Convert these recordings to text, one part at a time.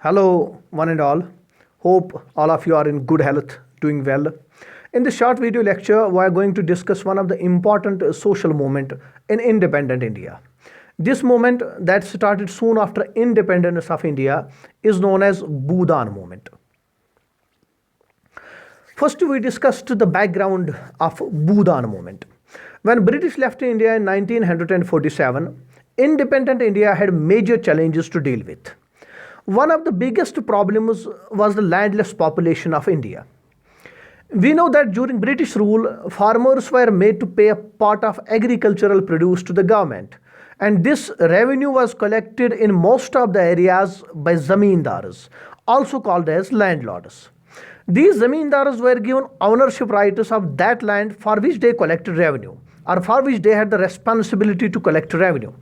Hello, one and all. Hope all of you are in good health, doing well. In this short video lecture, we are going to discuss one of the important social movement in independent India. This movement that started soon after independence of India is known as Bhoodan movement. First, we discussed the background of Bhoodan movement. When British left India in 1947, independent India had major challenges to deal with. One of the biggest problems was the landless population of India. We know that during British rule, farmers were made to pay a part of agricultural produce to the government, and this revenue was collected in most of the areas by zamindars, also called as landlords. These zamindars were given ownership rights of that land for which they collected revenue, or for which they had the responsibility to collect revenue.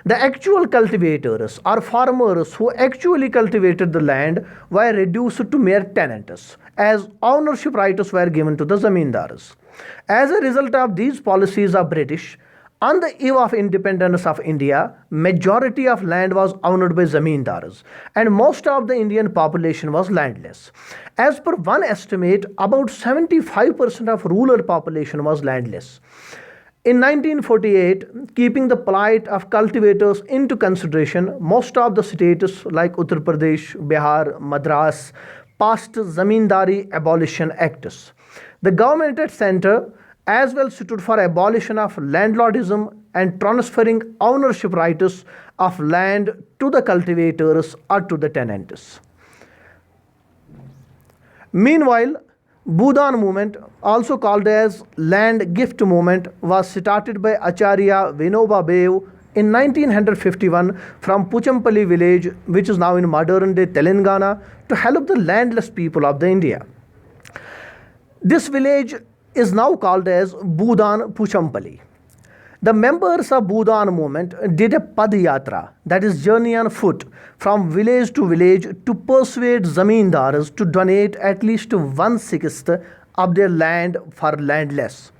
The actual cultivators or farmers who actually cultivated the land were reduced to mere tenants, as ownership rights were given to the zamindars. As a result of these policies of British, on the eve of independence of India, majority of land was owned by zamindars, and most of the Indian population was landless. As per one estimate, about 75% of rural population was landless. In 1948, keeping the plight of cultivators into consideration, most of the states like Uttar Pradesh, Bihar, Madras passed Zamindari Abolition Acts. The government at center as well stood for abolition of landlordism and transferring ownership rights of land to the cultivators or to the tenants. Meanwhile, Bhoodan movement, also called as land gift movement, was started by Acharya Vinoba Bhave in 1951 from Poochampally village, which is now in modern day Telangana, to help the landless people of the India. This village is now called as Bhoodan Poochampally. The members of Bhoodan movement did a padayatra, that is journey on foot, from village to village to persuade zamindars to donate at least 1/6 of their land for landless.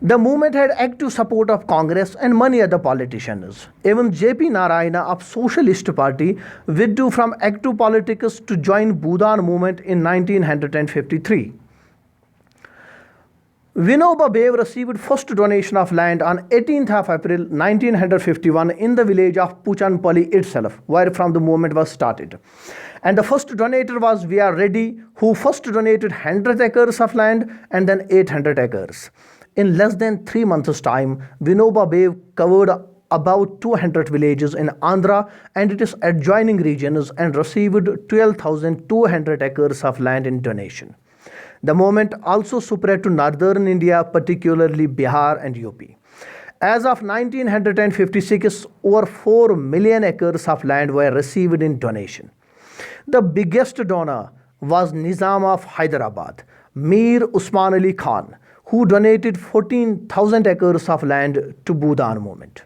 The movement had active support of Congress and many other politicians. Even J.P. Narayana of Socialist Party withdrew from active politics to join Bhoodan movement in 1953. Vinoba Bhave received first donation of land on 18th of April 1951 in the village of Poochampally itself, where from the movement was started. And the first donator was V.R. Reddy, who first donated 100 acres of land and then 800 acres. In less than 3 months' time, Vinoba Bhave covered about 200 villages in Andhra and its adjoining regions and received 12,200 acres of land in donation. The movement also spread to northern India, particularly Bihar and UP. As of 1956, over 4 million acres of land were received in donation. The biggest donor was Nizam of Hyderabad, Mir Usman Ali Khan, who donated 14,000 acres of land to Bhoodan movement.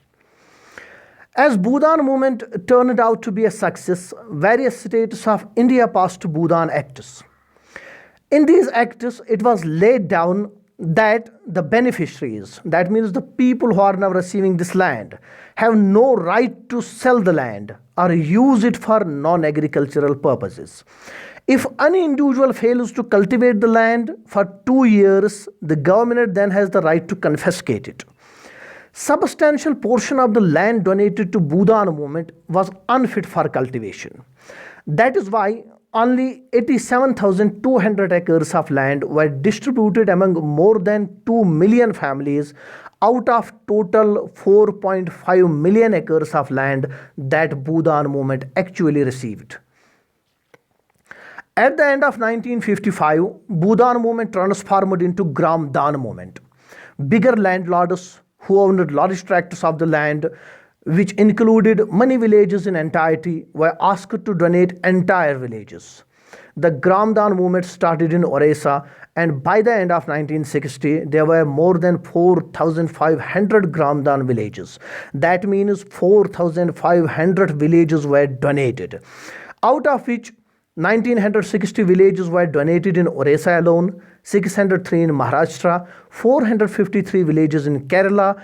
As Bhoodan movement turned out to be a success, various states of India passed Bhoodan Acts. In these acts, it was laid down that the beneficiaries, that means the people who are now receiving this land, have no right to sell the land or use it for non-agricultural purposes. If any individual fails to cultivate the land for 2 years, the government then has the right to confiscate it. Substantial portion of the land donated to Bhoodan movement was unfit for cultivation. That is why only 87,200 acres of land were distributed among more than 2 million families out of total 4.5 million acres of land that Bhoodan movement actually received. At the end of 1955, Bhoodan movement transformed into Ghramdhan movement. Bigger landlords who owned large tracts of the land, which included many villages in entirety, were asked to donate entire villages. The Ghramdhan movement started in Orissa, and by the end of 1960, there were more than 4,500 Ghramdhan villages. That means 4,500 villages were donated, out of which 1,960 villages were donated in Orissa alone, 603 in Maharashtra, 453 villages in Kerala,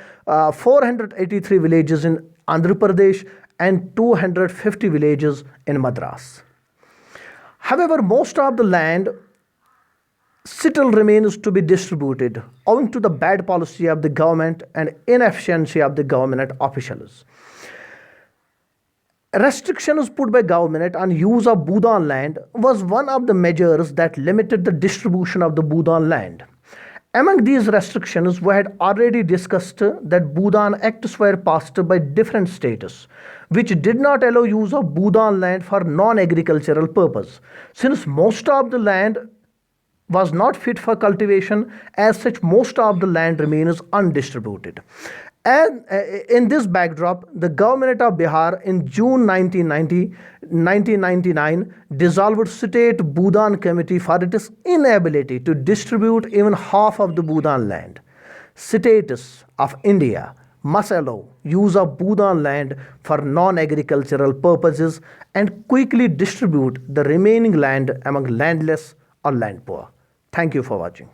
483 villages in Andhra Pradesh, and 250 villages in Madras. However, most of the land still remains to be distributed owing to the bad policy of the government and inefficiency of the government officials. Restrictions put by government on use of Bhoodan land was one of the measures that limited the distribution of the Bhoodan land. Among these restrictions, we had already discussed that Bhoodan acts were passed by different states, which did not allow use of Bhoodan land for non-agricultural purpose. Since most of the land was not fit for cultivation, as such most of the land remains undistributed. And in this backdrop, the government of Bihar in June 1999 dissolved State Bhoodan Committee for its inability to distribute even half of the Bhoodan land. States of India must allow use of Bhoodan land for non-agricultural purposes and quickly distribute the remaining land among landless or land poor. Thank you for watching.